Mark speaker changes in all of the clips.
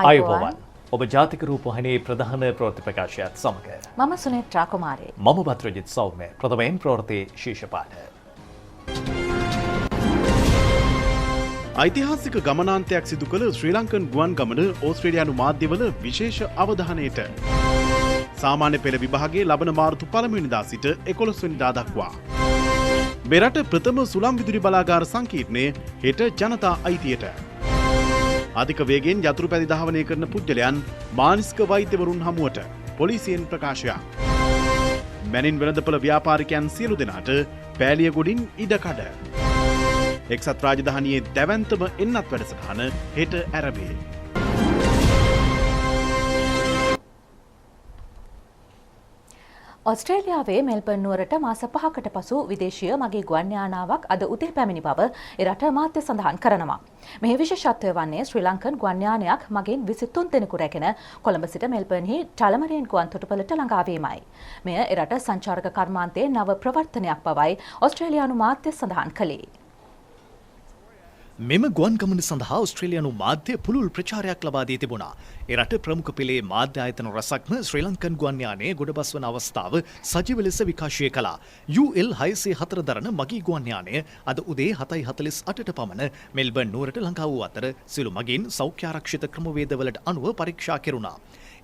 Speaker 1: අයුබෝවන් ඔබ ජාතික රූපවාහිනී ප්‍රධාන ප්‍රවෘත්ති ප්‍රකාශයත් සමග
Speaker 2: මම සුනේත්‍රා කුමාරී
Speaker 1: මම බත්‍රජිත් සෞම්‍ය ප්‍රථමයෙන් ප්‍රවෘත්ති ශීර්ෂ පාඨ.
Speaker 3: ඓතිහාසික ගමනාන්තයක් සිදු කළ ශ්‍රී ලංකන් ගුවන් ගමන ඕස්ට්‍රේලියානු මාධ්‍යවල විශේෂ අවධානයට. සාමාන්‍ය පෙළ විභාගයේ ලබන මාර්තු 1 වෙනිදා සිට 11 වෙනිදා දක්වා. මෙරට ප්‍රථම සුළං විදුලි බලාගාර සංකීර්ණය හෙට ජනතා අයිතියට. අධික වේගයෙන් යතුරු පැදි ධාවනය කරන පුද්ගලයන් මානසික වෛද්‍යවරුන් හමුවට පොලිසියෙන් ප්‍රකාශයක්. මැනින් වෙළඳපොළ ව්‍යාපාරිකයන් සියලු දෙනාට පෑලියගොඩින් ඉඩකඩ. එක්සත් රාජධානියේ දැවැන්තම එන්නත් වැඩසටහන හෙට ඇරඹේ.
Speaker 2: ඔස්ට්‍රේලියාවේ මෙල්බර්න් නුවරට මාස 5කට පසු විදේශීය මගී ගුවන් යානාවක් අද උදේ පැමිණි බව එරට මාධ්‍ය සඳහන් කරනවා. මෙහි විශේෂත්වය වන්නේ ශ්‍රී ලංකන් ගුවන් යානයක් මගින් 23 දෙනෙකු රැගෙන කොළඹ සිට මෙල්බර්න්හි ටලමරියන් ගුවන් තොටුපළට ළඟා වීමයි. මෙය එරට සංචාරක කර්මාන්තයේ නව ප්‍රවර්තනයක් බවයි ඔස්ට්‍රේලියානු මාධ්‍ය සඳහන් කළේ.
Speaker 4: මෙම ගුවන් ගමන සඳහා ඔස්ට්‍රේලියානු මාධ්‍ය පුළුල් ප්‍රචාරයක් ලබා දී තිබුණා. එරට ප්‍රමුඛ පෙළේ මාධ්‍ය ආයතන රසක්ම ශ්‍රී ලංකන් ගුවන් යානයේ ගොඩබස්වන අවස්ථාව සජීව ලෙස විකාශය කළා. UL 604 දරන මගී ගුවන් යානය අද උදේ 7:48ට පමණ මෙල්බර්න් නුවරට ළඟා වූ අතර සිළු මගීන් සෞඛ්‍ය ආරක්ෂිත ක්‍රමවේදවලට අනුව පරීක්ෂා කෙරුණා.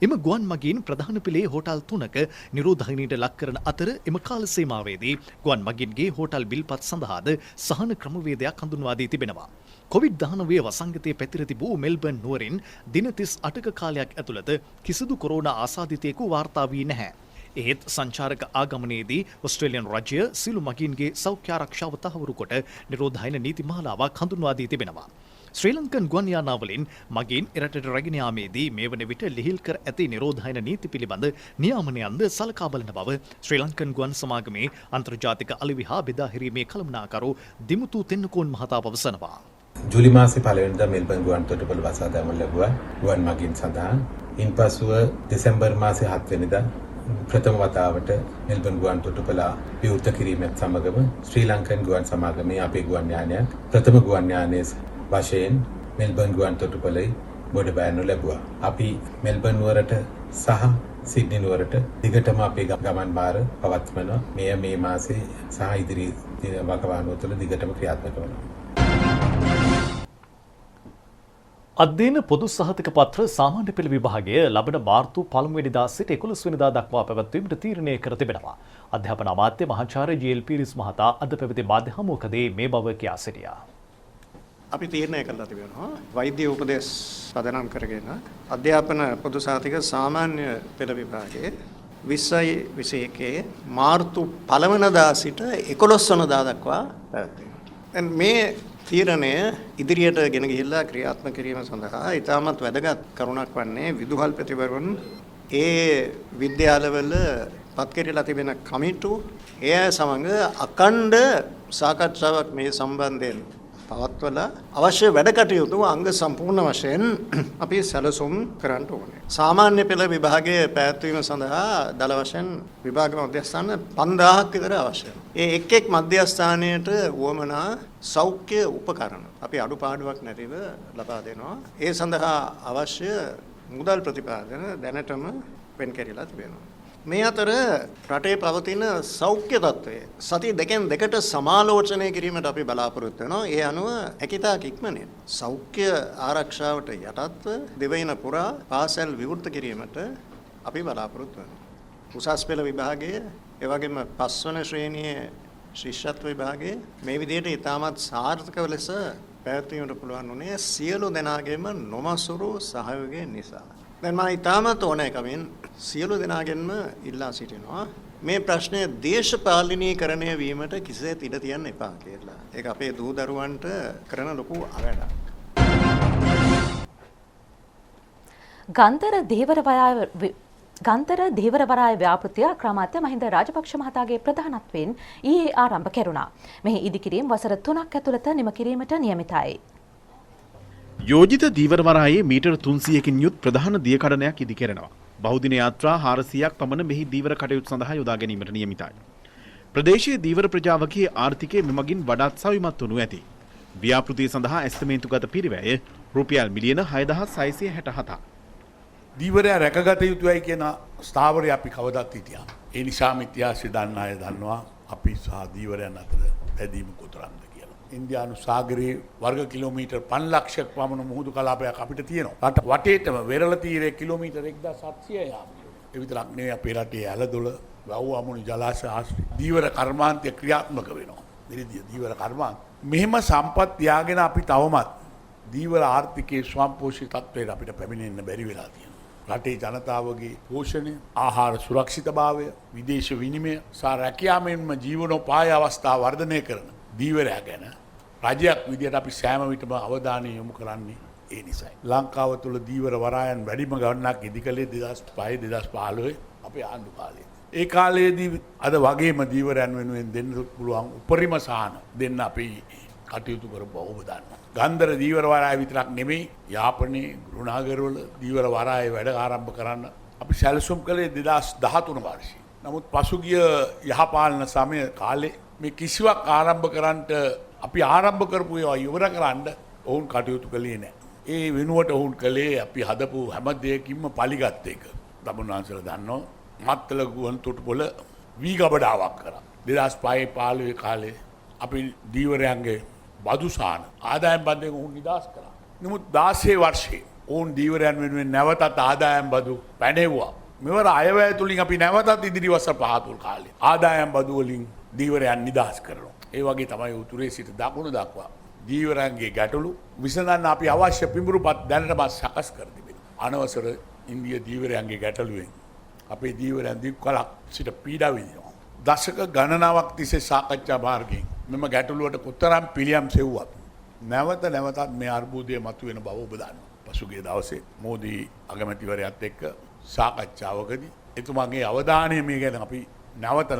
Speaker 4: එම ගුවන් මගීන් ප්‍රධාන පෙළේ හෝටල් 3ක නිරෝධායනයට ලක් කරන අතර එම කාල සීමාවේදී ගුවන් මගීන්ගේ හෝටල් බිල්පත් සඳහාද සහන ක්‍රමවේදයක් හඳුන්වා දී තිබෙනවා. COVID-19 වසංගතයේ පැතිර තිබූ මෙල්බර්න් නුවරින් දින 38ක කාලයක් ඇතුළත කිසිදු කොරෝනා ආසාදිතයෙකු වාර්තා වී නැහැ. එහෙත් සංචාරක ආගමනයේදී ඔස්ට්‍රේලියානු රජය සිළු මගීන්ගේ සෞඛ්‍ය ආරක්ෂාව තහවුරු කොට නිරෝධායන නීති මාලාවක් හඳුන්වා දී තිබෙනවා. ශ්‍රී ලංකන් ගුවන් යානාවලින් මගීන් එරටට රැගෙන යාමේදී මේ වන විට ලිහිල් කර ඇති නිරෝධායන නීති පිළිබඳ නියාමනයන්ද සලකා බලන බව ශ්‍රී ලංකන් ගුවන් සමාගමේ අන්තර්ජාතික අලෙවි හා බෙදා හැරීමේ කළමනාකරු දිමුතු තෙන්නකෝන් මහතා පවසනවා.
Speaker 5: ජූලි මාසේ 1 වෙනිදා මෙල්බර්න් ගුවන් තොටුපළ වසා දමන ලැබුවා ගුවන් මගීන් සඳහා. ඉන්පසුව දෙසැම්බර් මාසේ 7 වෙනිදා ප්‍රථම වතාවට මෙල්බර්න් ගුවන් තොටුපළ විවෘත කිරීමත් සමගම ශ්‍රී ලංකන් ගුවන් සමාගමේ අපේ ගුවන් යානයක් ප්‍රථම ගුවන් යානයේ වශයෙන් මෙල්බර්න් ගුවන් තොටුපළේ ගොඩ බෑනු ලැබුවා. අපි මෙල්බර්න් නුවරට සහ සිඩ්නි නුවරට දිගටම අපේ ගමන් මාර්ග පවත්වනවා. මේ මාසේ සහ ඉදිරි දින වකවානුව තුළ දිගටම ක්‍රියාත්මක වෙනවා.
Speaker 1: අධ්‍යයන පොදු සහතික පත්‍ර සාමාන්‍ය පෙළ විභාගය ලබන මාර්තු 1 වෙනිදා සිට 11 වෙනිදා දක්වා පැවැත්වීමට තීරණය කර තිබෙනවා. අධ්‍යාපන අමාත්‍ය මහාචාර්ය ජී.එල්. පීරිස් මහතා අද පැවති මාධ්‍ය හමුවකදී මේ බව කියා සිටියා.
Speaker 6: අපි තීරණය කළා තිබෙනවා වෛද්‍ය උපදෙස් පදනම් කරගෙන අධ්‍යාපන පොදු සහතික සාමාන්‍ය පෙළ විභාගයේ 2021 මාර්තු 1 වෙනිදා සිට 11 වෙනිදා දක්වා පැවැත්වෙනවා. මේ තීරණය ඉදිරියට ගෙන ගිහිල්ලා ක්‍රියාත්මක කිරීම සඳහා ඉතාමත් වැදගත් කරුණක් වන්නේ විදුහල්පතිවරුන් ඒ විද්‍යාලවල පත් කෙරෙලා තිබෙන කමිටු එය සමග අඛණ්ඩ සාකච්ඡාවක් මේ සම්බන්ධයෙන් පවත්වලා අවශ්‍ය වැඩ කටයුතු අංග සම්පූර්ණ වශයෙන් අපි සැලසුම් කරන්න ඕනේ. සාමාන්‍ය පෙළ විභාගයේ පැවැත්වීම සඳහා දල වශයෙන් විභාග මධ්‍යස්ථාන 5000ක් විතර අවශ්‍යයි. ඒ එක් මධ්‍යස්ථානයට වුවමනා සෞඛ්‍ය උපකරණ අපි අඩුපාඩුවක් නැතිව ලබා දෙනවා. ඒ සඳහා අවශ්‍ය මුදල් ප්‍රතිපාදන දැනටම වෙන් කෙරෙලා තිබෙනවා. මේ අතර රටේ පවතින සෞඛ්‍ය තත්ත්වය සති දෙකෙන් දෙකට සමාලෝචනය කිරීමට අපි බලාපොරොත්තු වෙනවා. ඒ අනුව හැකියතාක් ඉක්මනින් සෞඛ්‍ය ආරක්ෂාවට යටත්ව දෙවයින පුරා පාසල් විවෘත කිරීමට අපි බලාපොරොත්තු වෙනවා. උසස් පෙළ විභාගයේ ඒ වගේම 5 වන ශ්‍රේණියේ ශිෂ්‍යත්ව විභාගයේ මේ විදිහට ඉතාමත් සාර්ථකව ලෙස පැවැත්වීමට පුළුවන් වුණේ සියලු දෙනාගේම නොමසුරු සහයෝගය නිසා. දැන් මම ඉතාමත් ඕනෑකමින් සියලු දෙනාගෙන්ම ඉල්ලා සිටිනවා මේ ප්‍රශ්නය දේශපාලනීකරණය වීමට කිසිසේත් ඉඩ තියන්න එපා කියලා. ඒක අපේ දූ දරුවන්ට කරන ලොකු අවැඩක්.
Speaker 2: ගන්තර ධීවරවරාය ව්‍යාපෘතිය ක්‍රමාන්තය මහින්ද රාජපක්ෂ මහතාගේ ප්‍රධානත්වයෙන් ඊයේ ආරම්භ කෙරුණා. මෙහි ඉදිකිරීම වසර 3ක් ඇතුළත නිම කිරීමට නියමිතයි.
Speaker 3: යෝජිත දීවරවරායේ මීටර් 300කින් යුත් ප්‍රධාන දිය කඩනයක් ඉදි කෙරෙනවා. බහුදින යාත්‍රා 400ක් පමණ මෙහි දීවර කටයුතු සඳහා යොදා ගැනීමට නියමිතයි. ප්‍රදේශයේ දීවර ප්‍රජාවකගේ ආර්ථිකය මෙමගින් වඩාත් සවිමත් වනු ඇති. ව්‍යාපෘතිය සඳහා ඇස්තමේන්තුගත පිරිවැය රුපියල් මිලියන 6667ක්.
Speaker 7: දීවරයා රැකගත යුතුයි කියන ස්ථාවරය අපි කවදත් හිටියා. ඒ නිසාම ඉතිහාසය දන්න අය දන්නවා අපි සහ දීවරයන් අතර බැඳීම කොතරම්ද කියලා. ඉන්දියානු සාගරයේ වර්ග කිලෝමීටර් 5 ලක්ෂයක් පමණ මුහුදු කලාපයක් අපිට තියෙනවා. රට වටේටම වෙරළ තීරයේ කිලෝමීටර් 1700 යාම. ඒ විතරක් නෙවෙයි අපේ රටේ ඇලදොල වව් අමුණු ජලාශය ආශ්‍රිත දීවර කර්මාන්තය ක්‍රියාත්මක වෙනවා. නිර්දිය දීවර කර්මාන්ත. මෙහෙම සම්පත් තියාගෙන අපි තවමත් දීවර ආර්ථිකයේ ස්වයංපෝෂී තත්ත්වයට අපිට පැමිණෙන්න බැරි වෙලා තියෙනවා. රටේ ජනතාවගේ පෝෂණය, ආහාර සුරක්ෂිතභාවය, විදේශ විනිමය සහ රැකියාවෙන්ම ජීවනෝපාය අවස්ථා වර්ධනය කරන දීවරයා ගැන රජයක් විදියට අපි සෑම විටම අවධානය යොමු කරන්නේ ඒ නිසයි. ලංකාව තුළ දීවර වරායන් වැඩිම ගණනක් ඉදිකලේ 2005-2015 අපේ ආණ්ඩු කාලේ. ඒ කාලයේදී අද වගේම දීවරයන් වෙනුවෙන් දෙන්න පුළුවන් උපරිම සහන දෙන්න අපි කටයුතු කරපුවා ඔබ දන්නවා. ගන්ධර දීවර වරාය විතරක් නෙමෙයි යාපනයේ ගෘහාගරවල දීවර වරාය වැඩ ආරම්භ කරන්න අපි සැලසුම් කළේ 2013 වර්ෂයේ. නමුත් පසුගිය යහපාලන සමය කාලේ මේ කිසිවක් ආරම්භ කරන්නට අපි ආරම්භ කරපු ඒවා ඉවර කරන්න ඔවුන් කටයුතු කළේ නැහැ. ඒ වෙනුවට ඔවුන් කළේ අපි හදපු හැම දෙයකින්ම පලිගත් එක. තමුන්වහන්සේලා දන්නවා මත්තල ගුවන් තොටුපොළ වී ගබඩාවක් කරා. 2005-15 කාලේ අපි දීවරයන්ගේ බදු සාන ආදායම් බද්දෙන් ඔවුන් නිදහස් කළා. නමුත් 16 වර්ෂයේ ඔවුන් දීවරයන් වෙනුවෙන් නැවතත් ආදායම් බදු පැනෙවුවා. මෙවර අයවැය තුලින් අපි නැවතත් ඉදිරි වසර 5 තුල් කාලේ ආදායම් බදු වලින් දීවරයන් නිදහස් කරනවා. ඒ වගේ තමයි උතුරේ සිට දකුණ දක්වා දීවරයන්ගේ ගැටලු විසඳන්න අපි අවශ්‍ය පිඹුරුපත් දැනටම සකස් කර තිබෙනවා. අනවසර ඉන්දිය දීවරයන්ගේ ගැටලුවෙන් අපේ දීවරයන් දීප් කලක් සිට පීඩා විඳිනවා. දශක ගණනාවක් තිස්සේ සාකච්ඡා මාර්ගයෙන් මෙම ගැටලුවට කොතරම් පිළියම් සෙව්වත් නැවතත් මේ අර්බුදය මතුවෙන බව ඔබ දන්නවා. පසුගිය දවසේ මෝදී අගමැතිවරයාත් එක්ක සාකච්ඡාවකදී එතුමාගේ අවධානය මේ ගැන අපි නැවතත්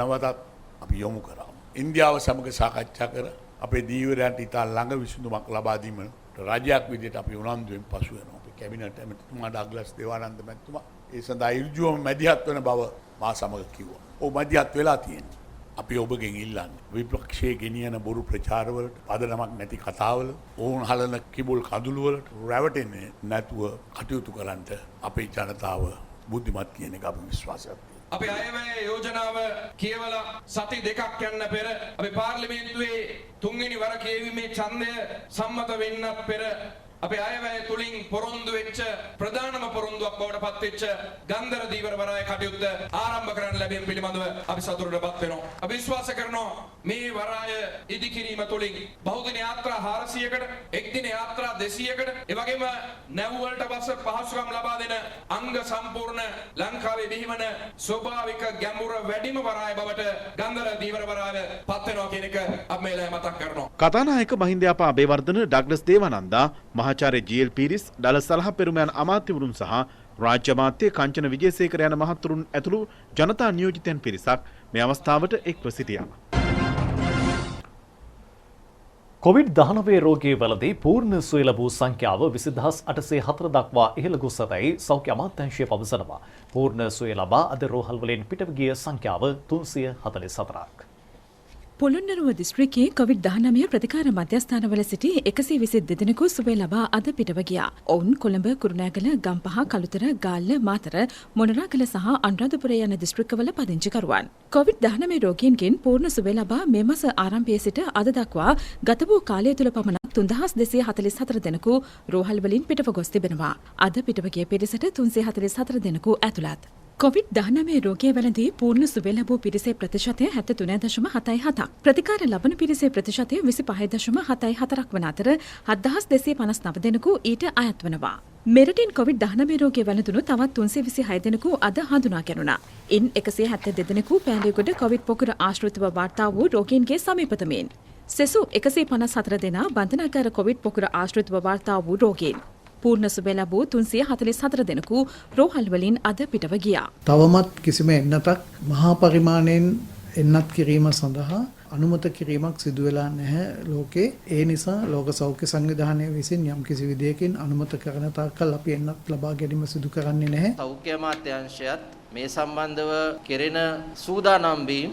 Speaker 7: අපි යොමු කරා. ඉන්දියාව සමග සාකච්ඡා කර අපේ දීවරයන්ට ඉතා ළඟ විසඳුමක් ලබා දීමට රජයක් විදිහට අපි උනන්දුවෙන් පසු වෙනවා. අපේ කැබිනට් ඇමතිතුමා ඩග්ලස් දේවානන්ද මැතිතුමා ඒ සඳහා ඍජුවම මැදිහත් වෙන බව මා සමග කිව්වා. ඔව් මැදිහත් වෙලා තියෙනවා. අපි ඔබගෙන් ඉල්ලන්නේ විපක්ෂයේ ගෙනියන බොරු ප්‍රචාරවලට පදනමක් නැති කතාවල ඕන් හලන කිඹුල් කඳුළු වලට රැවටෙන්නේ නැතුව කටයුතු කරන්නට අපේ ජනතාව බුද්ධිමත් කියන එක අපි විශ්වාසයක් තියෙනවා.
Speaker 8: අපේ අයවැය යෝජනාව කියවලා සති දෙකක් යන්න පෙර අපි පාර්ලිමේන්තුවේ තුන්වෙනි වර කියවීමේ ඡන්දය සම්මත වෙන්නත් පෙර අපේ අයවැය තුලින් පොරොන්දු වෙච්ච ප්‍රධානම පොරොන්දුවක් බවට පත් වෙච්ච ගන්ධර දීවර වරාය කටයුත්ත ආරම්භ කරන්න ලැබීම පිළිබඳව අපි සතුටටපත් වෙනවා. අපි විශ්වාස කරනවා මේ වරාය ඉදිකිරීම තුලින් බහුදින යාත්‍රා 400කට, එක්දින යාත්‍රා 200කට, ඒ වගේම නැව් වලට බස් පහසුකම් ලබා දෙන අංග සම්පූර්ණ ලංකාවේ බිහිවන ස්වභාවික ගැඹුර වැඩිම වරාය බවට ගන්ධර දීවර වරාය පත් වෙනවා කියන එක අපි මේ මතක් කරනවා.
Speaker 3: කතානායක මහින්දයාපා අබේවර්ධන ඩග්ලස් දේවානන්දා මහාචාර්ය ජී.එල්. පීරිස් දල සලහ පෙරුමයන් අමාත්‍යවරුන් සහ රාජ්‍ය අමාත්‍ය කංචන විජේසේකර යන මහත්වරුන් ඇතුළු ජනතා නියෝජිතයන් පිරිසක් මේ අවස්ථාවට එක්ව සිටියා.
Speaker 1: කොවිඩ්-19 රෝගීවලදී පූර්ණ සුවය ලැබූ සංඛ්‍යාව 20804 දක්වා ඉහළ ගොස් ඇතැයි සෞඛ්‍ය අමාත්‍යාංශය පවසනවා. පූර්ණ සුවය ලබා අද රෝහල් වලින් පිටව ගිය සංඛ්‍යාව 344ක්.
Speaker 9: පොළොන්නරුව දිස්ත්‍රික්කයේ කොවිඩ්-19 ප්‍රතිකාර මධ්‍යස්ථානවල සිටි 122 දෙනෙකු සුවය ලබා අද පිටව ගියා. ඔවුන් කොළඹ, කුරුණෑගල, ගම්පහ, කළුතර, ගාල්ල, මාතර, මොනරාගල සහ අනුරාධපුර යන දිස්ත්‍රික්කවල පදිංචිකරුවන්. කොවිඩ්-19 රෝගීන්ගෙන් පූර්ණ සුවය ලබා මේ මාස ආරම්භයේ සිට අද දක්වා ගත වූ කාලය තුළ පමණක් 3244 දෙනෙකු රෝහල් වලින් පිටව ගොස් තිබෙනවා. අද පිටව ගිය පිරිසට 344 දෙනෙකු ඇතුළත්. කොවිඩ්-19 රෝගය වැළඳී පූර්ණ සුවය ලැබූ පිරිසේ ප්‍රතිශතය 73.77ක්. ප්‍රතිකාර ලබන පිරිසේ ප්‍රතිශතය 25.74ක් වන අතර 7259 දෙනෙකු ඊට අයත් වනවා. මෙරටින් කොවිඩ්-19 රෝගය වැළඳුණු තවත් 326 දෙනෙකු අද හඳුනා ගැනුණා. ඉන් 172 දෙනෙකු පෑලියගොඩ කොවිඩ් පොකුර ආශ්‍රිතව වාර්තා වූ රෝගීන්ගේ සමීපතමෙන්. සෙසු 154 දෙනා බන්ධනාගාර කොවිඩ් පොකුර ආශ්‍රිතව වාර්තා වූ රෝගීන්. පූර්ණ සුවය ලැබූ 344 දෙනෙකු රෝහල් වලින් අද පිටව ගියා.
Speaker 10: තවමත් කිසිම එන්නතක් මහා පරිමාණයෙන් එන්නත් කිරීම සඳහා අනුමත කිරීමක් සිදු වෙලා නැහැ ලෝකේ. ඒ නිසා ලෝක සෞඛ්‍ය සංවිධානය විසින් යම් කිසි විදියකින් අනුමත කරන තාක්කල් අපි එන්නත් ලබා ගැනීම සිදු කරන්නේ නැහැ.
Speaker 11: සෞඛ්‍ය අමාත්‍යාංශයත් මේ සම්බන්ධව කෙරෙන සූදානම් වීම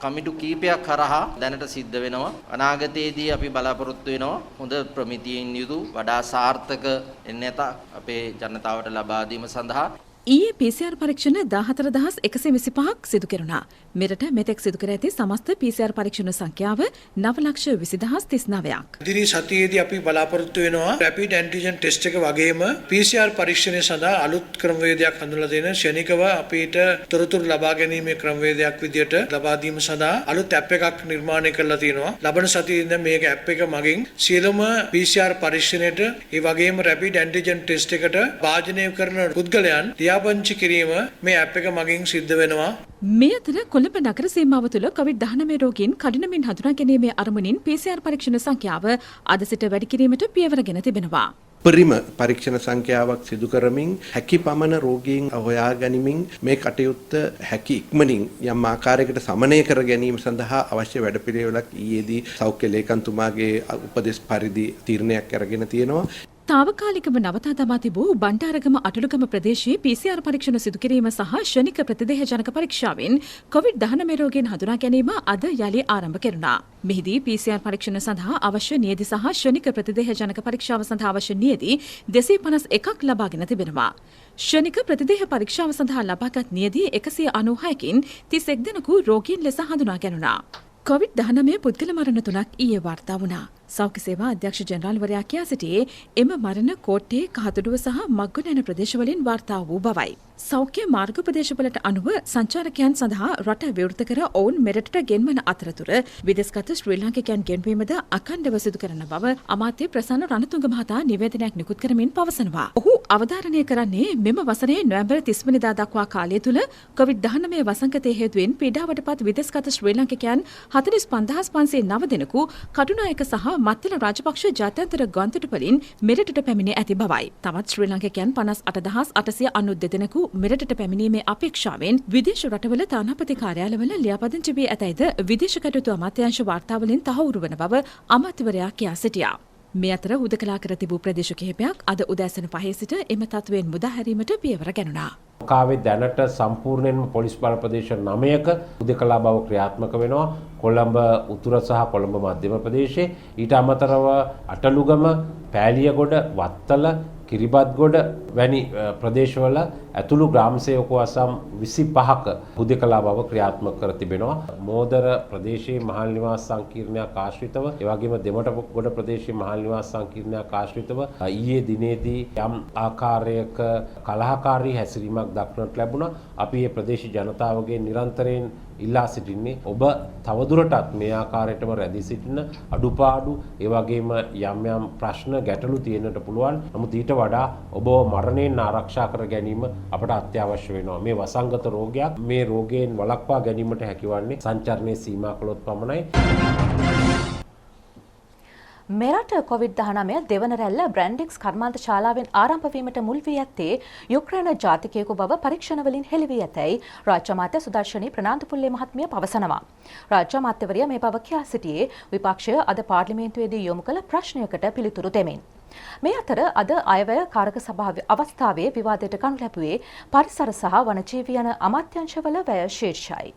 Speaker 11: කමිටු කීපයක් කරහා දැනට සිද්ධ වෙනවා. අනාගතයේදී අපි බලාපොරොත්තු වෙනවා හොඳ ප්‍රමිතියෙන් යුතු වඩා සාර්ථක එන්නත අපේ ජනතාවට ලබා දීම සඳහා.
Speaker 9: ඊයේ PCR පරීක්ෂණ 14125ක් සිදු කෙරුණා. මෙරට මෙතෙක් සිදු කර ඇති සමස්ත PCR පරීක්ෂණ සංඛ්‍යාව 9,20,039ක්.
Speaker 10: ඉදිරි සතියේදී අපි බලාපොරොත්තු වෙනවා රැපිඩ් ඇන්ටිජන් ටෙස්ට් එක වගේම PCR පරීක්ෂණය සඳහා අලුත් ක්‍රමවේදයක් හඳුන්වලා දෙන ශනිකව අපිට තොරතුරු ලබා ගැනීමේ ක්‍රමවේදයක් විදියට ලබා දීම සඳහා අලුත් ඇප් එකක් නිර්මාණය කරලා තියෙනවා. ලබන සතියේ ඉඳන් මේක ඇප් එක මගින් සියලුම PCR පරීක්ෂණයට ඒ වගේම රැපිඩ් ඇන්ටිජන් ටෙස්ට් එකට භාජනය කරන පුද්ගලයන් ලියාපදිංචි කිරීම මේ ඇප් එක මගින් සිද්ධ වෙනවා.
Speaker 9: මේ අතර කොළඹ නගර සීමාව තුළ COVID-19 රෝගීන් කඩිනමින් හඳුනා ගැනීමේ අරමුණින් PCR පරීක්ෂණ සංඛ්‍යාව අද සිට වැඩි කිරීමට පියවරගෙන තිබෙනවා.
Speaker 12: උපරිම පරීක්ෂණ සංඛ්‍යාවක් සිදු කරමින් හැකි පමණ රෝගීන් හොයා ගැනීමෙන් මේ කටයුත්ත හැකි ඉක්මනින් යම් ආකාරයකට සමනය කර ගැනීම සඳහා අවශ්‍ය වැඩපිළිවෙලක් ඊයේදී සෞඛ්‍ය ලේකම්තුමාගේ උපදෙස් පරිදි තීරණයක් අරගෙන තියෙනවා.
Speaker 9: තාවකාලිකව නවතා දමා තිබූ බණ්ඩාරගම අටලුගම ප්‍රදේශයේ PCR පරීක්ෂණ සිදු කිරීම සහ ශනික ප්‍රතිදේහජනක පරීක්ෂාවෙන් COVID-19 රෝගීන් හඳුනා ගැනීම අද යලි ආරම්භ කෙරුණා. මෙහිදී PCR පරීක්ෂණ සඳහා අවශ්‍ය නියැදි සහ ශනික ප්‍රතිදේහජනක පරීක්ෂාව සඳහා අවශ්‍ය නියැදි 251ක් ලබාගෙන තිබෙනවා. ශනික ප්‍රතිදේහ පරීක්ෂාව සඳහා ලබාගත් නියැදි 196කින් 31 දෙනෙකු රෝගීන් ලෙස හඳුනා ගැනුණා. COVID-19 පුද්ගල මරණ 3ක් ඊයේ වාර්තා වුණා. සෞඛ්‍ය සේවා අධ්‍යක්ෂ ජනරාල්වරයා කියා සිටියේ එම මරණ කෝට්ටේ කහතුඩුව සහ මග්ගොඩ යන ප්‍රදේශවලින් වාර්තා වූ බවයි. සෞඛ්‍ය මාර්ග ප්‍රදේශවලට අනුව සංචාරකයන් සඳහා රට විවෘත කර ඔවුන් මෙරටට ගෙන්වන අතරතුර විදේශගත ශ්‍රී ලාංකිකයන් ගෙන්වීමද අඛණ්ඩව සිදු කරන බව අමාත්‍ය ප්‍රසන්න රණතුංග මහතා නිවේදනයක් නිකුත් කරමින් පවසනවා. ඔහු අවධාරණය කරන්නේ මෙම වසරේ නොවැම්බර් 30 වෙනිදා දක්වා කාලය තුල COVID-19 වසංගතය හේතුවෙන් පීඩාවට පත් විදේශගත ශ්‍රී ලාංකිකයන් 45509 දෙනෙකු කටුනායක සහ මත්තල රාජපක්ෂ ජාත්‍යන්තර ගුවන්තොටුපලින් මෙරටට පැමිණ ඇති බවයි. තවත් ශ්‍රී ලාංකිකයන් 58892 දෙනෙකු මෙරටට පැමිණීමේ අපේක්ෂාවෙන් විදේශ රටවල තානාපති කාර්යාලවල ලියාපදිංචි වී ඇතැයිද විදේශ කටයුතු අමාත්‍යාංශ වාර්තාවලින් තහවුරු වන බව අමාත්‍යවරයා කියා සිටියා. මේ අතර හුදකලා කර තිබූ ප්‍රදේශ කිහිපයක් අද උදෑසන 5 සිට එම තත්වයෙන් මුදා හැරීමට පියවර ගැනුණා.
Speaker 13: ලංකාවේ දැනට සම්පූර්ණයෙන්ම පොලිස් බල ප්‍රදේශ 9ක හුදකලා බව ක්‍රියාත්මක වෙනවා. කොළඹ උතුර සහ කොළඹ මධ්‍යම ප්‍රදේශයේ ඊට අමතරව අටලුගම, පෑලියගොඩ, වත්තල, කිරිබත්ගොඩ වැනි ප්‍රදේශවල ඇතුළු ග්‍රාම සේවකව අසම් 25ක හුදකලා බව ක්‍රියාත්මක කර තිබෙනවා. මෝදර ප්‍රදේශයේ මහල් නිවාස සංකීර්ණයක් ආශ්‍රිතව, ඒ වගේම දෙමටගොඩ ප්‍රදේශයේ මහල් නිවාස සංකීර්ණයක් ආශ්‍රිතව ඊයේ දිනේදී යම් ආකාරයක කලහකාරී හැසිරීමක් දක්නට ලැබුණා. අපි මේ ප්‍රදේශ ජනතාවගේ නිරන්තරයෙන් ඉල්ලා සිටින්නේ ඔබ තවදුරටත් මේ ආකාරයටම රැඳී සිටින අඩුපාඩු ඒ වගේම යම් යම් ප්‍රශ්න ගැටලු තියෙන්නට පුළුවන්. නමුත් ඊට වඩා ඔබ මරණයෙන් ආරක්ෂා කර ගැනීම අපට අත්‍යවශ්‍ය වෙනවා. මේ වසංගත රෝගයක්, මේ රෝගයෙන් වළක්වා ගැනීමට හැකිවන්නේ සංචරණයේ සීමා කළොත් පමණයි.
Speaker 2: මෙරට COVID-19 දෙවන රැල්ල බ්‍රැන්ඩික්ස් කර්මාන්ත ශාලාවෙන් ආරම්භ වීමට මුල් වී ඇත්තේ යුක්‍රේන ජාතිකයෙකු බව පරීක්ෂණවලින් හෙළි වී ඇතැයි රාජ්‍ය අමාත්‍ය සුදර්ශනී ප්‍රනාන්දුපුල්ලේ මහත්මිය පවසනවා. රාජ්‍ය අමාත්‍යවරිය මේ බව කියා සිටියේ විපක්ෂය අද පාර්ලිමේන්තුවේදී යොමු කළ ප්‍රශ්නයකට පිළිතුරු දෙමින්. මේ අතර අද අයවැය කාරක සභාවේ අවස්ථාවේ විවාදයට කණු ලැබුවේ පරිසර සහ වනජීවී යන අමාත්‍යාංශවල වැය ශීර්ෂයි.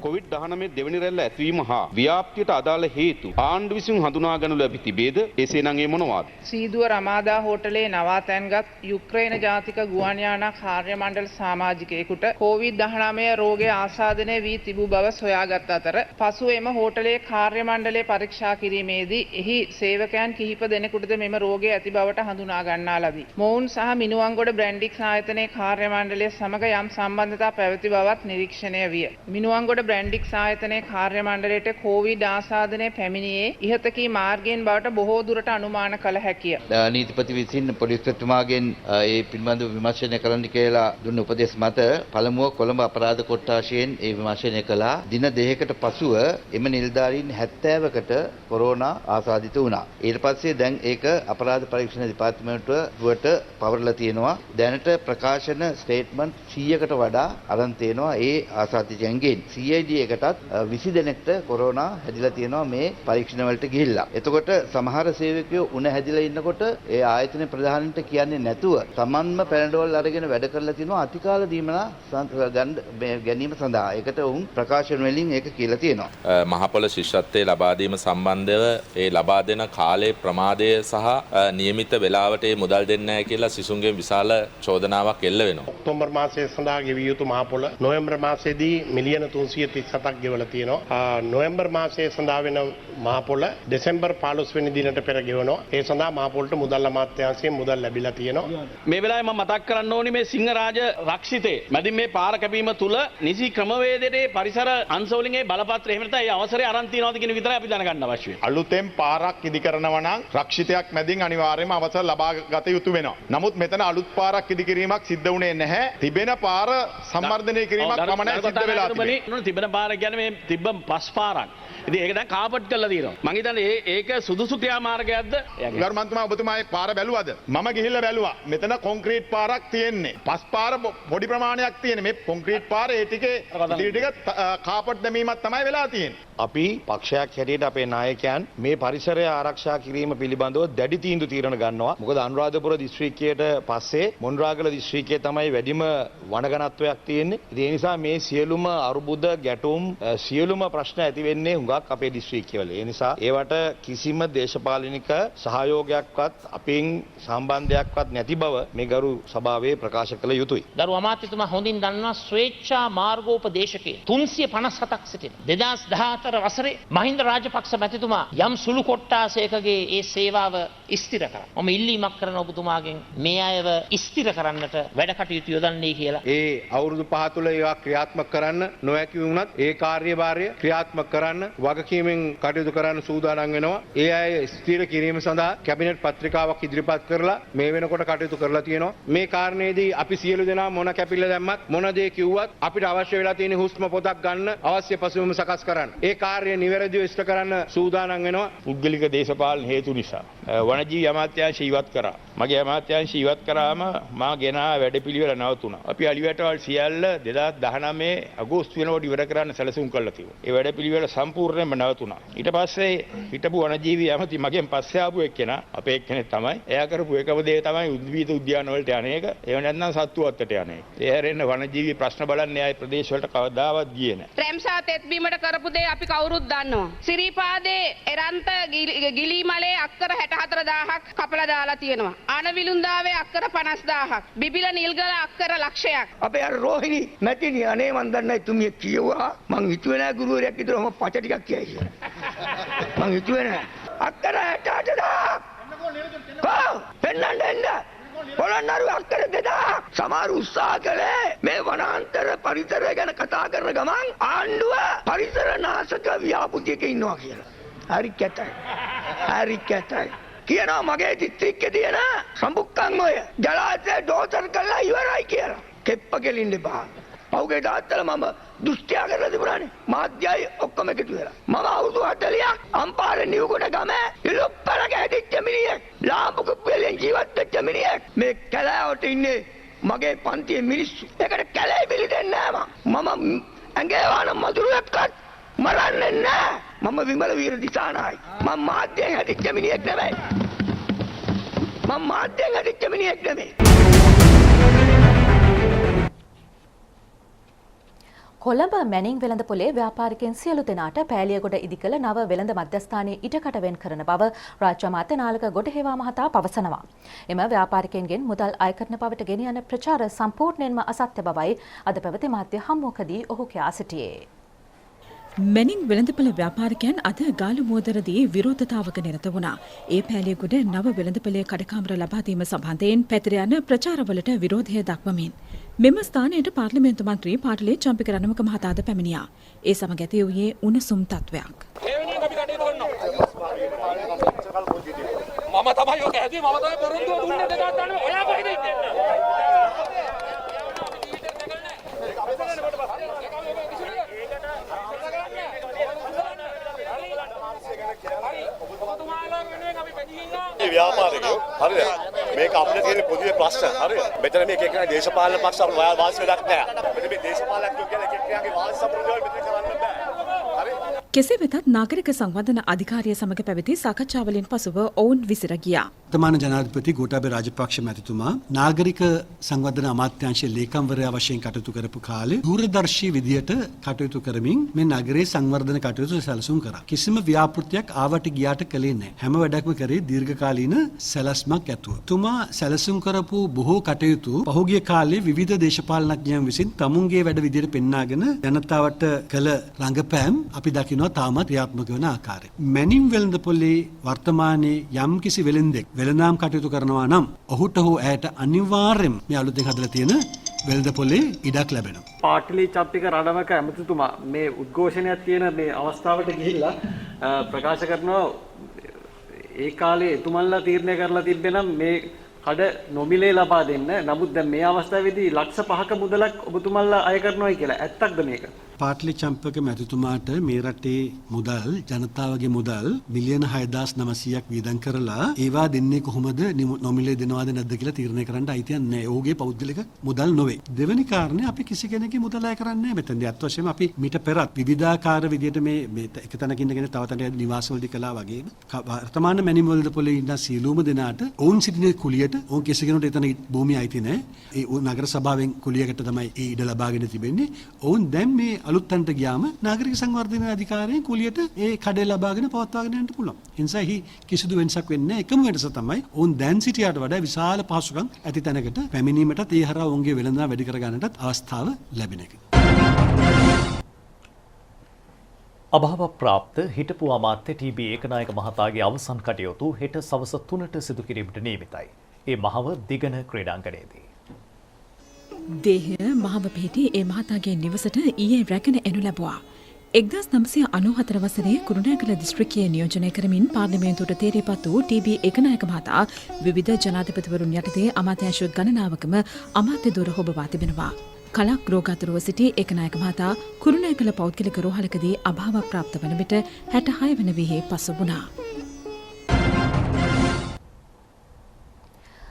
Speaker 14: COVID-19 දෙවැනි රැල්ල ඇතිවීම හා ව්‍යාප්තියට අදාළ හේතු ආණ්ඩුව විසින් හඳුනාගනු ලැබී තිබේද? එසේනම් ඒ මොනවාද?
Speaker 15: සීදුව රමාදා හෝටලේ නවාතැන්ගත් යුක්‍රේන ජාතික ගුවන් යානා කාර්ය මණ්ඩල සමාජිකයෙකුට COVID-19 රෝගය ආසාදනය වී තිබූ බව සොයාගත් අතර පසුව එම හෝටලේ කාර්ය මණ්ඩලය පරීක්ෂා කිරීමේදී එහි සේවකයන් කිහිප දෙනෙකුටද මෙම රෝගය ඇති බවට හඳුනා ගන්නා ලදී. මොවුන් සහ මිනුවන්ගොඩ බ්‍රැන්ඩික්ස් ආයතනයේ කාර්ය මණ්ඩලය සමග යම් සම්බන්ධතා පැවති බවත් නිරීක්ෂණය විය. මිනුවන්ගොඩ බ්‍රැන්ඩික්ස් ආයතනයේ කාර්ය මණ්ඩලයට COVID ආසාදනය පැමිණියේ ඉහතකී මාර්ගයෙන් බවට බොහෝ දුරට අනුමාන කළ හැකිය.
Speaker 16: නීතිපති විසින් පොලිස්පතිතුමාගෙන් ඒ පිළිබඳව විමර්ශනය කරන්න කියලා දුන්න උපදෙස් මත පළමුව කොළඹ අපරාධ කොට්ටාශයෙන් ඒ විමර්ශනය කළා. දින දෙකකට පසුව එම නිලධාරීන් 70කට කොරෝනා ආසාදිත වුණා. ඊට පස්සේ දැන් ඒක අපරාධ පරීක්ෂණ දෙපාර්තමේන්තුවට පවරලා තියෙනවා. දැනට ප්‍රකාශන ස්ටේට්මන්ට් 100කට වඩා අරන් තියෙනවා ඒ ආසාදිතයන්ගෙන්. CID එකට එකටත් 20 දෙනෙක්ට කොරෝනා හැදිලා තියෙනවා මේ පරීක්ෂණ වලට ගිහිල්ලා. එතකොට සමහර සේවකයෝ උණ හැදිලා ඉන්නකොට ඒ ආයතන ප්‍රධානීන්ට කියන්නේ නැතුව තමන්ම පැනඩෝල් අරගෙන වැඩ කරලා තිනවා අතිකාල දීමනා ගැනීම සඳහා. ඒකට උන් ප්‍රකාශන වලින් ඒක කියලා තියෙනවා.
Speaker 17: මහපොළ ශිෂ්‍යත්වයේ ලබා දීම සම්බන්ධව ඒ ලබා දෙන කාලේ ප්‍රමාදය සහ නියමිත වේලාවට ඒ මුදල් දෙන්නේ නැහැ කියලා සිසුන්ගේ විශාල චෝදනාවක් එල්ල වෙනවා.
Speaker 18: ඔක්තෝබර් මාසයේ සඳහා ගෙවිය යුතු මහපොළ නොවැම්බර් මාසයේදී මිලියන 337ක් ගෙවලා තියෙනවා. නොවැම්බර් මාසයේ සඳහා වෙන මහපොළ දෙසැම්බර් 15 වෙනි දිනට පෙර ගෙවනවා. ඒ සඳහා මහපොළට මුදල් අමාත්‍යාංශයෙන් මුදල් ලැබිලා තියෙනවා.
Speaker 19: මේ වෙලාවේ මම මතක් කරන්න ඕනි මේ සිංහරාජ රක්ෂිතේ මැදින් මේ පාර කැපීම තුල නිසි ක්‍රමවේදයේ පරිසර අංශවලින් ඒ බලපත්‍රය එහෙම නැත්නම් ඒ අවසරය අරන් තියනවාද කියන විතරයි අපි දැනගන්න අවශ්‍ය වෙන්නේ.
Speaker 20: අලුතෙන් පාරක් ඉදි කරනවා නම් රක්ෂිතයක් මැදින් අනිවාර්යයෙන්ම අවසර ලබා ගත යුතු වෙනවා. නමුත් මෙතන අලුත් පාරක් ඉදි කිරීමක් සිද්ධ වුණේ නැහැ. තිබෙන පාර සම්වර්ධනය කිරීමක් පමණයි සිද්ධ වෙලා තිබෙන්නේ.
Speaker 19: තිබෙන පාර කියන්නේ මේ තිබ්බ පස් පාරක්. ඉතින් ඒක දැන් කාපට් කරලා තියෙනවා. මං හිතන්නේ ඒක සුදුසු ක්‍රියාමාර්ගයක්ද?
Speaker 20: ගරු මන්ත්‍රීතුමා ඔබතුමා ඒ පාර බැලුවද? මම ගිහිල්ලා බැලුවා. මෙතන කොන්ක්‍රීට් පාරක් තියෙන්නේ. පස් පාර පොඩි ප්‍රමාණයක් තියෙන්නේ. මේ කොන්ක්‍රීට් පාර ඒ ටිකේ ඉතිරි ටික කාපට් දැමීමක් තමයි වෙලා තියෙන්නේ.
Speaker 21: අපි පක්ෂයක් හැටියට අපේ නායකයන් මේ පරිසරය ආරක්ෂා කිරීම පිළිබඳව දැඩි තීන්දුව తీරන ගන්නවා. මොකද අනුරාධපුර දිස්ත්‍රික්කයට පස්සේ මොණරාගල දිස්ත්‍රික්කයේ තමයි වැඩිම වනගනත්වයක් තියෙන්නේ. ඒ නිසා මේ සියලුම අරුබුද ගැටුම් සියලුම ප්‍රශ්න ඇති වෙන්නේ හුඟක් අපේ දිස්ත්‍රික්කවල. ඒ නිසා ඒවට කිසිම දේශපාලනික සහයෝගයක්වත් අපෙන් සම්බන්ධයක්වත් නැති බව මේ ගරු සභාවේ ප්‍රකාශ කළ යුතුයි.
Speaker 22: දරු අමාත්‍යතුමා හොඳින් දන්නවා ස්වේච්ඡා මාර්ගෝපදේශකයේ 357ක් සිටින 2014 වසරේ මහින්ද රාජපක්ෂ මැතිතුමා යම් සුළු කොට්ටාසයකගේ ඒ සේවාව ස්ථිර කරා. මම ඉල්ලීමක් කරන ඔබතුමාගෙන් මේ අයව ස්ථිර කරන්නට වැඩ කටයුතු යොදන්නේ කියලා.
Speaker 23: ඒ අවුරුදු 5 තුළ ඒවා ක්‍රියාත්මක කරන්න නොහැකි වුණත් ඒ කාර්යභාරය ක්‍රියාත්මක කරන්න වගකීමෙන් කටයුතු කරන්න සූදානම් වෙනවා. ඒ අය ස්ථිර කිරීම සඳහා කැබිනට් පත්‍රිකාවක් ඉදිරිපත් කරලා මේ වෙනකොට කටයුතු කරලා තියෙනවා. මේ කාරණේදී අපි සියලු දෙනා මොන කැපිල්ල දැම්මත් මොන දේ කිව්වත් අපිට අවශ්‍ය වෙලා තියෙන හුස්ම පොතක් ගන්න අවශ්‍ය පසුබිම සකස් කරන්න. ඒ කාර්යය නිවැරදිව ඉෂ්ට කරන්න සූදානම් වෙනවා.
Speaker 21: පුද්ගලික දේශපාලන හේතු නිසා වනජීවි අමාත්‍යාංශය ඉවත් කරා. මගේ අමාත්‍යාංශය ඉවත් කරාම මා ගෙනා වැඩපිළිවෙල නවතුණා. අපි අලිවැටවල් සියල්ල 2019 අගෝස්තු වෙනකොට ඉවර කරන්න සැලසුම් කළා තිබුණා. ඒ වැඩපිළිවෙල සම්පූර්ණයෙන්ම නවතුණා. ඊට පස්සේ හිටපු වනජීවි ඇමති මගෙන් පස්සේ ආපු එක්කෙනා අපේ එක්කෙනෙක් තමයි. එයා කරපු එකම දේ තමයි උද්භිද උද්‍යාන වලට යන එක. ඒව නැත්නම් සත්තු වත්තට යන එක. ඒ හැරෙන්න වනජීවි ප්‍රශ්න බලන්නේ ආයේ ප්‍රදේශ වලට කවදාවත් ගියේ නැහැ.
Speaker 24: රැම්සා තෙත්බීමට කරපු දේ අපි කවුරුත් දන්නවා. සිරිපාදේ එරන්ත ගිලීමලේ අක්කර 64000ක් කපලා දාලා තියෙනවා. අනවිලුන්දාවේ අක්කර 50000ක්. බිබිල නිල්ගල අක්කර ලක්ෂයක්.
Speaker 25: අපේ අර රෝහිණි මැතිණිය අනේ මන් දන්නේ තුමිය කියුවා මං හිතුවේ නෑ ගුරුවරයෙක් විතර ඔහම පච ටිකක් කියයි කියලා. මං හිතුවේ නෑ අක්කර 68000ක්. කො පෙන්නන්න එන්න. පොළොන්නරු අක්කර 2000ක්. සමහර උත්සාහ කළේ මේ වනාන්තර පරිසරය ගැන කතා කරන ගමන් ආණ්ඩුව පරිසර නාශක ව්‍යාපෘතියක ඉන්නවා කියලා. හරි කැතයි. හරි කැතයි. කියනවා මගේ දිස්ත්‍රික්කේ තියෙන සම්බුක්කන්ගොය ජලාශය ඩෝසර් කරලා ඉවරයි කියලා. කෙප්ප කෙලින්න එපා. පහුගිය දාත්තල මම දුෂ්ටයා කරලා තිබුණානේ. මාධ්‍යයි ඔක්කොම එකතු වෙලා. මම අවුරුදු 40ක් අම්පාර නිවුගොඩ ගම ඉලුප්පලක හැදිච්ච මිනිහෙක්. ලාම්පුක පෙලෙන් ජීවත් වෙච්ච මිනිහෙක්. මේ කැලෑවට ඉන්නේ මගේ පන්තියේ මිනිස්සු. ඒකට කැලේ බිලි දෙන්නේ නෑ මම ඇඟේ වහන මදුරුවෙක්වත් මරන්නේ නෑ. මම විමල වීර දිසානායි. මම මාධ්‍යයෙන් හැදිච්ච මිනිහෙක් නෙමෙයි. මම මාධ්‍යයෙන් හැදිච්ච මිනිහෙක් නෙමෙයි.
Speaker 2: කොළඹ මැනින් වෙළඳ පොලේ ව්‍යාපාරිකයන් සියලු දෙනාට පෑලියගොඩ ඉදිකළ නව වෙළඳ මධ්‍යස්ථානයේ ඉඩකට වෙන් කරන බව රාජ්‍ය අමාත්‍ය නාලක ගොඩහේවා මහතා පවසනවා. එම ව්‍යාපාරිකයන්ගෙන් මුදල් අය කරන බවට ගෙන යන ප්‍රචාර සම්පූර්ණයෙන්ම අසත්‍ය බවයි අද පැවති මාධ්‍ය හමුවකදී ඔහු කියා සිටියේ.
Speaker 9: මැනින් වෙළඳපොළ ව්‍යාපාරිකයන් අද ගාලු මුවදරදී විරෝධතාවක නිරත වුණා. ඒ පෑලියගොඩ නව වෙළඳපොලේ කඩකාමර ලබා දීම සම්බන්ධයෙන් පැතිර යන ප්‍රචාරවලට විරෝධය දක්වමින් මෙම ස්ථානයට පාර්ලිමේන්තු මන්ත්‍රී පාටලේ චම්පික රණවක මහතාද පැමිණියා. ඒ සමග ඇති වූයේ උණුසුම් තත්වයක්.
Speaker 26: මම තමයි ඔක ඇදී මම තමයි පොරොන්දුව දුන්නේ 2009 ඔයා කොහෙද ඉන්නේ?
Speaker 27: ව්‍යාපාරිකයෝ හරිද මේක අපිට තියෙන පොදුවේ ප්‍රශ්න හරිද මෙතන මේක එකන දේශපාලන පක්ෂ අපිට වාසි වැඩක් නැහැ මෙතන මේ දේශපාලකයෝ කියන එක එක්කයාගේ වාසි සම්පූර්ණ වල මෙතන කරන්න බෑ
Speaker 9: කෙසේ වෙතත් නාගරික සංවර්ධන අධිකාරිය සමග පැවති සාකච්ඡාවලින් පසුව ඔවුන් විසිර ගියා.
Speaker 1: वर्तमान जनाधिपति गोटाबे राजपक्ष මැතිතුමා නාගරික සංවර්ධන අමාත්‍යාංශයේ ලේකම්වරයා වශයෙන් කටයුතු කරපු කාලේ දූරදර්ශී විදියට කටයුතු කරමින් මේ නගරයේ සංවර්ධන කටයුතු සැලසුම් කරා. කිසිම ව්‍යාපෘතියක් ආවට ගියාට කළේ නැහැ. හැම වැඩක්ම කරේ දීර්ඝකාලීන සැලැස්මක් ඇතුව. තුමා සැලසුම් කරපු බොහෝ කටයුතු පහුගිය කාලේ විවිධ දේශපාලනඥයන් විසින් තමුන්ගේ වැඩ විදියට පෙන්වාගෙන ජනතාවට කළ රංගපෑම් අපි දකිනවා තාමත් ක්‍රියාත්මක වන ආකාරය. මැනින් වෙළඳපොලේ වර්තමානයේ යම් කිසි වෙළෙන්දෙක් වෙළඳාම් කටයුතු කරනවා නම් ඔහුට හෝ ඇයට අනිවාර්යයෙන් මේ අලුතෙන් හදලා තියෙන වෙළඳපොලේ ඉඩක් ලැබෙනවා.
Speaker 3: පාටලි චප්පික රණවක ඇමතිතුමා මේ උද්ඝෝෂණයක් තියෙන මේ අවස්ථාවට ගිහිල්ලා ප්‍රකාශ කරනවා ඒ කාලේ එතුමන්ලා තීරණය කරලා තිබෙනම් මේ කඩ නොමිලේ ලබා දෙන්න. නමුත් දැන් මේ අවස්ථාවේදී ලක්ෂ 5ක මුදලක් ඔබතුමන්ලා අය කරනවායි කියලා. ඇත්තක්ද මේක?
Speaker 1: පාටලි චම්පක මැතිතුමාට මේ රටේ මුදල් ජනතාවගේ මුදල් මිලියන 6900ක් වියදම් කරලා ඒවා දෙන්නේ කොහොමද නොමිලේ දෙනවද නැද්ද කියලා තීරණය කරන්න අයිතියක් නැහැ. ඔහුගේ පෞද්ගලික මුදල් නොවේ. දෙවෙනි කාරණේ අපි කිසි කෙනෙකුගේ මුදල් අය කරන්නේ නැහැ මෙතනදී. අත් වශයෙන්ම අපි මීට පෙරත් විවිධාකාර විදියට මේ එක තැනක ඉඳගෙන තව තැනක නිවාසවලදී කළා වගේ වර්තමාන මැනිවලද පොලේ ඉන්න සියලුම දෙනාට ඔවුන් සිටින කුලියට ඔවුන් කිසි කෙනෙකුට එතන භූමිය අයිති නැහැ. ඒ නගර සභාවෙන් කුලියකට තමයි ඒ ඉඩ ලබාගෙන තිබෙන්නේ. ඔවුන් දැන් මේ අලුත් තැනට ගියාම නාගරික සංවර්ධන අධිකාරියෙන් කුලියට ඒ කඩේ ලබාගෙන පවත්වාගෙන යන්න පුළුවන්. ඒ නිසා එහි කිසිදු වෙනසක් වෙන්නේ නැහැ. එකම වෙනස තමයි ඔවුන් දැන් සිටියට වඩා විශාල පහසුකම් ඇති තැනකට පැමිණීමටත් ඒ හරහා ඔවුන්ගේ වෙළඳාම් වැඩි කර ගන්නටත් අවස්ථාව ලැබෙන එක.
Speaker 4: අභාව ප්‍රාප්ත හිටපු අමාත්‍ය ටී.බී. ඒකනායක මහතාගේ අවසන් කටයුතු හෙට සවස 3ට සිදු කිරීමට නියමිතයි. ඒ මහව දිගන ක්‍රීඩාංගණයේදී
Speaker 9: දේහය මහව පිහිටි ඒ මහතාගේ නිවසට ඊයේ රැගෙන එනු ලැබුවා. 1994 වසරේ කුරුණෑගල දිස්ත්‍රික්කයේ නියෝජනය කරමින් පාර්ලිමේන්තුවට තේරීපත් වූ ටී.බී. ඒකනායක මහතා විවිධ ජනාධිපතිවරුන් යටතේ අමාත්‍යාංශ ගණනාවකම අමාත්‍ය ධුර හොබවා තිබෙනවා. කලක් රෝගාතුරව සිටි ඒකනායක මහතා කුරුණෑගල පෞද්ගලික රෝහලකදී අභාව ප්‍රාප්ත වන විට 66 වන වියේ පසු වුණා.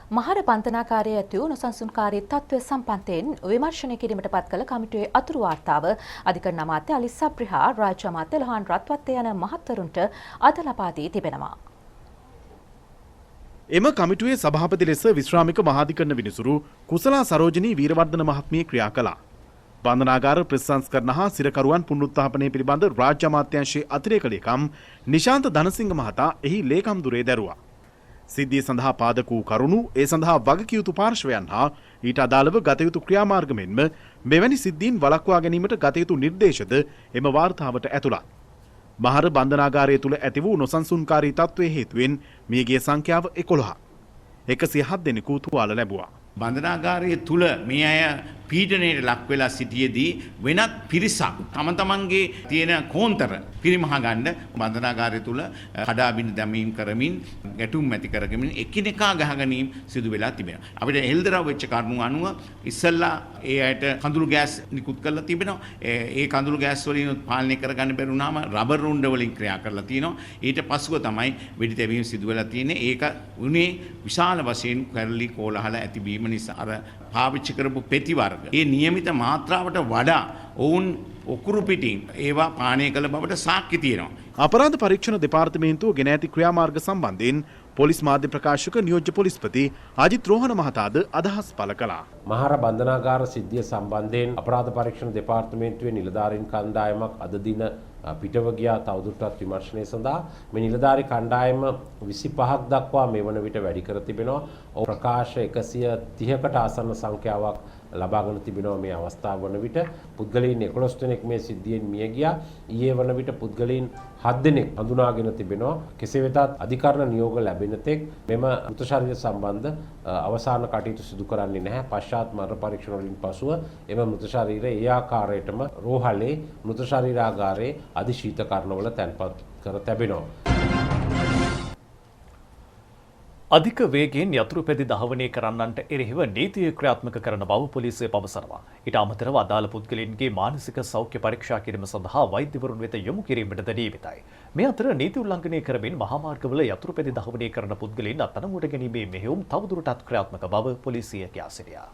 Speaker 2: මහර බන්ධනාකාරයේ ඇති වූ නොසන්සුන්කාරී තත්ත්ව සම්පන්තයෙන් විමර්ශනය කිරීමට පත් කළ කමිටුවේ අතුරු වාර්තාව අධිකරණ අමාත්‍ය අලි සබ්රිහා රාජ්‍ය අමාත්‍ය ලොහාන් රත්වත්තේ යන මහත්වරුන්ට අද ලබා දී තිබෙනවා.
Speaker 5: එම කමිටුවේ සභාපති ලෙස විශ්‍රාමික මහාධිකරණ විනිසුරු කුසලා සරෝජනී වීරවර්ධන මහත්මිය ක්‍රියා කළා. බන්ධනාගාර ප්‍රතිසංස්කරණ හා සිරකරුවන් පුනරුත්ථාපනය පිළිබඳ රාජ්‍ය අමාත්‍යාංශයේ අතිරේක ලේකම් නිශාන්ත ධනසිංහ මහතා එහි ලේකම් දුරේ දැරුවා. සිද්ධිය සඳහා පාදක වූ කරුණු ඒ සඳහා වගකිය යුතු පාර්ශ්වයන් හා ඊට අදාළව ගත යුතු ක්‍රියාමාර්ග මෙන්ම මෙවැනි සිද්ධීන් වළක්වා ගැනීමට ගත යුතු නිර්දේශද එම වාර්තාවට ඇතුළත්. මහර බන්ධනාගාරය තුළ ඇති වූ නොසන්සුන්කාරී තත්ත්වයේ හේතුවෙන් මියගිය සංඛ්‍යාව 11. 107 දෙනෙකු තුවාල ලැබුවා.
Speaker 6: බන්ධනාගාරය තුල මේ අය පීඩනයට ලක් වෙලා සිටියේදී වෙනත් පිරිසක් තම තමන්ගේ තියෙන කෝන්තර පිරිමහ ගන්න බන්ධනාගාරය තුල කඩා බිඳ දැමීම් කරමින් ගැටුම් ඇති කරගමින් එකිනෙකා ගහ ගැනීම සිදු වෙලා තිබෙනවා. අපිට හෙල්දරව් වෙච්ච කරුණු අනුව ඉස්සල්ලා ඒ අයට කඳුළු ගෑස් නිකුත් කරලා තිබෙනවා. ඒ කඳුළු ගෑස් වලින් පාලනය කරගන්න බැරි වුණාම රබර් රුණ්ඩ වලින් ක්‍රියා කරලා තිනවා. ඊට පසුව තමයි වෙඩි තැබීම සිදු වෙලා තියෙන්නේ. ඒක උනේ විශාල වශයෙන් කරලි කෝලහල ඇතිවීම නිසා අර පාවිච්චි කරපු පෙති වර්ග ඒ නියමිත මාත්‍රාවට වඩා ඔවුන් ඔකුරු පිටින් ඒවා පානය කළ බවට සාක්ෂි තියෙනවා.
Speaker 5: අපරාධ පරීක්ෂණ දෙපාර්තමේන්තුව ගෙන ඇති ක්‍රියාමාර්ග සම්බන්ධයෙන් පොලිස් මාධ්‍ය ප්‍රකාශක නියෝජ්‍ය පොලිස්පති අජිත් රෝහණ මහතාද අදහස් පළ කළා.
Speaker 13: මහර බන්ධනාගාර සිද්ධිය සම්බන්ධයෙන් අපරාධ පරීක්ෂණ දෙපාර්තමේන්තුවේ නිලධාරීන් කණ්ඩායමක් අද දින පිටව ගියා තවදුරටත් විමර්ශනය සඳහා. මේ නිලධාරී කණ්ඩායම 25ක් දක්වා මේ වන විට වැඩි කර තිබෙනවා. ප්‍රකාශ 130කට ආසන්න සංඛ්‍යාවක් ලබාගෙන තිබෙනවා මේ අවස්ථාව වන විට. පුද්ගලයන් 11 දෙනෙක් මේ සිද්ධියෙන් මිය ගියා. ඊයේ වන විට පුද්ගලයන් 7 දෙනෙක් හඳුනාගෙන තිබෙනවා. කෙසේ වෙතත් අධිකරණ නියෝග ලැබෙන තෙක් මෙම මෘත ශරීර සම්බන්ධ අවසාන කටයුතු සිදු කරන්නේ නැහැ. පශ්චාත් මරණ පරීක්ෂණ වලින් පසුව එම මෘත ශරීරය ඒ ආකාරයටම රෝහලේ මෘත ශරීරාගාරයේ අධිශීතකරණවල තැන්පත් කර තිබෙනවා.
Speaker 4: අධික වේගයෙන් යතුරු පැදි දහවනය කරන්නන්ට එරෙහිව නීතිය ක්‍රියාත්මක කරන බව පොලිසිය පවසනවා. ඊට අමතරව අදාළ පුද්ගලයන්ගේ මානසික සෞඛ්‍ය පරීක්ෂා කිරීම සඳහා වෛද්‍යවරුන් වෙත යොමු කිරීමටද නියමිතයි. මේ අතර නීති උල්ලංඝනය කරමින් මහා මාර්ගවල යතුරු පැදි දහවනය කරන පුද්ගලයන් අත්අඩංගුවට ගැනීමේ මෙහෙයුම් තවදුරටත් ක්‍රියාත්මක බව පොලිසිය කියා සිටියා.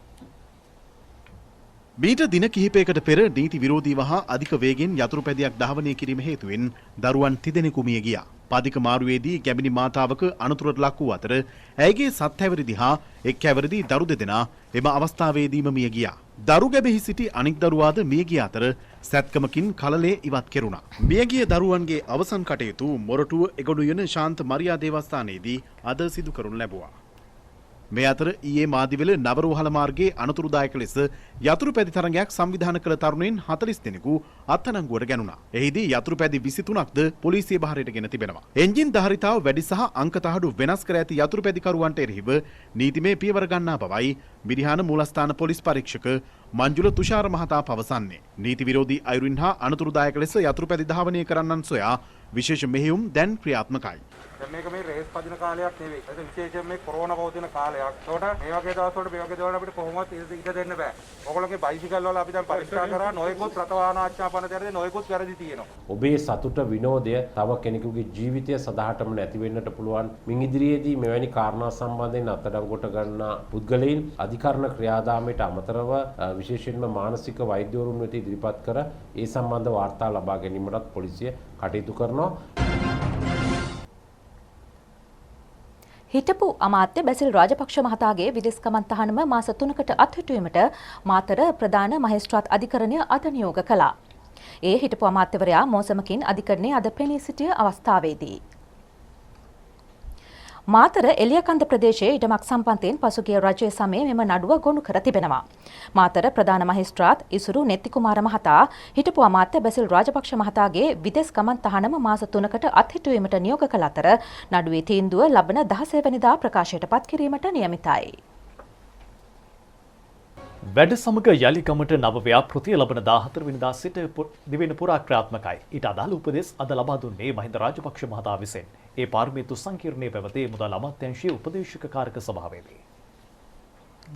Speaker 5: මීට දින කිහිපයකට පෙර නීති විරෝධීව හා අධික වේගෙන් යතුරු පැදියක් ධාවනය කිරීම හේතුවෙන් දරුවන් තිදෙනෙකු මිය ගියා. පාදික මාරුවේදී ගැබිනි මාතාවක අනතුරට ලක් වූ අතර ඇයගේ 7 හැවිරිදි හා 1 හැවිරිදි දරු දෙදෙනා එම අවස්ථාවේදීම මිය ගියා. දරු ගැබෙහි සිටි අනික් දරුවාද මිය ගිය අතර සැත්කමකින් කලලේ ඉවත් කෙරුණා. මියගිය දරුවන්ගේ අවසන් කටයුතු මොරටුව එගොඩුයන ශාන්ත මරියා දේවස්ථානයේදී අද සිදු කරනු ලැබුවා. මේ අතර ඊයේ මාදිවල නවරෝහල මාර්ගයේ අනතුරුදායක ලෙස යතුරු පැදි තරඟයක් සංවිධානය කළ තරුණයින් 40 දෙනෙකු අත්අඩංගුවට ගැනුණා. එහිදී යතුරු පැදි 23ක්ද පොලිසිය බහරයට ගෙන තිබෙනවා. එන්ජින් ධාරිතාව වැඩි සහ අංක තහඩු වෙනස් කර ඇති යතුරු පැදිකරුවන්ට එරෙහිව නීතිමය පියවර ගන්නා බවයි මිරිහාන මූලස්ථාන පොලිස් පරීක්ෂක මංජුල තුෂාර මහතා පවසන්නේ. නීති විරෝධී අයුරින් හා අනතුරුදායක ලෙස යතුරු පැදි ධාවනය කරන්නන් සොයා විශේෂ මෙහෙයුම් දැන් ක්‍රියාත්මකයි.
Speaker 7: මේක මේ රේස් පදින කාලයක් නෙවෙයි. ඒක විශේෂයෙන් මේ කොරෝනා පවතින කාලයක්. ඒකට මේ වගේ දවස්වල මේ වගේ දේවල් අපිට කොහොමවත් ඉඩ දෙන්න බෑ. ඔයගොල්ලෝගේ බයිසිකල් වල අපි දැන් පරීක්ෂා කරා නොයෙකුත් රට වාහන ආච්ඡාපන දෙරදී නොයෙකුත් වැරදි තියෙනවා.
Speaker 13: ඔබේ සතුට විනෝදය තව කෙනෙකුගේ ජීවිතය සදාටම නැති වෙන්නට පුළුවන්. මින් ඉදිරියේදී මෙවැනි කාරණා සම්බන්ධයෙන් අත්අඩංගුවට ගන්නා පුද්ගලයන් අධිකරණ ක්‍රියාදාමයට අමතරව විශේෂයෙන්ම මානසික වෛද්‍යවරුන් වෙත ඉදිරිපත් කර ඒ සම්බන්ධ වාර්තා ලබා ගැනීමටත් පොලිසිය කටයුතු කරනවා.
Speaker 2: හිටපු අමාත්‍ය බැසිල් රාජපක්ෂ මහතාගේ විදෙස් ගමන් තහනම මාස 3කට අත්හිටුවීමට මාතර ප්‍රධාන මහේස්ත්‍රාත් අධිකරණය අද නියෝග කළා. ඒ හිටපු අමාත්‍යවරයා මෝසමකින් අධිකරණයේ අද පෙනී සිටිය අවස්ථාවේදී මාතර එලියකන්ද ප්‍රදේශයේ ඉඩමක් සම්බන්ධයෙන් පසුගිය රජයේ සමයේ මෙම නඩුව ගොනු කර තිබෙනවා. මාතර ප්‍රධාන මහේස්ත්‍රාත් ඉසුරු නෙත්තිකුමාර මහතා හිටපු අමාත්‍ය බැසිල් රාජපක්ෂ මහතාගේ විදෙස් ගමන් තහනම මාස 3කට අත්හිටුවීමට නියෝග කළ අතර නඩුවේ තීන්දුව ලබන 16 වෙනිදා ප්‍රකාශයට පත් කිරීමට නියමිතයි.
Speaker 4: වැඩ සමග යළිගමට නව ව්‍යාපෘතිය ලබන 14 වෙනිදා සිට දිවෙන පුරා ක්‍රියාත්මකයි. ඊට අදාළ උපදෙස් අද ලබා දුන්නේ මහින්ද රාජපක්ෂ මහතා විසින්. ඒ පාර්ලිමේන්තු සංකීර්ණයේ පැවති මුදල් අමාත්‍යාංශයේ උපදේශක කාරක සභාවේදී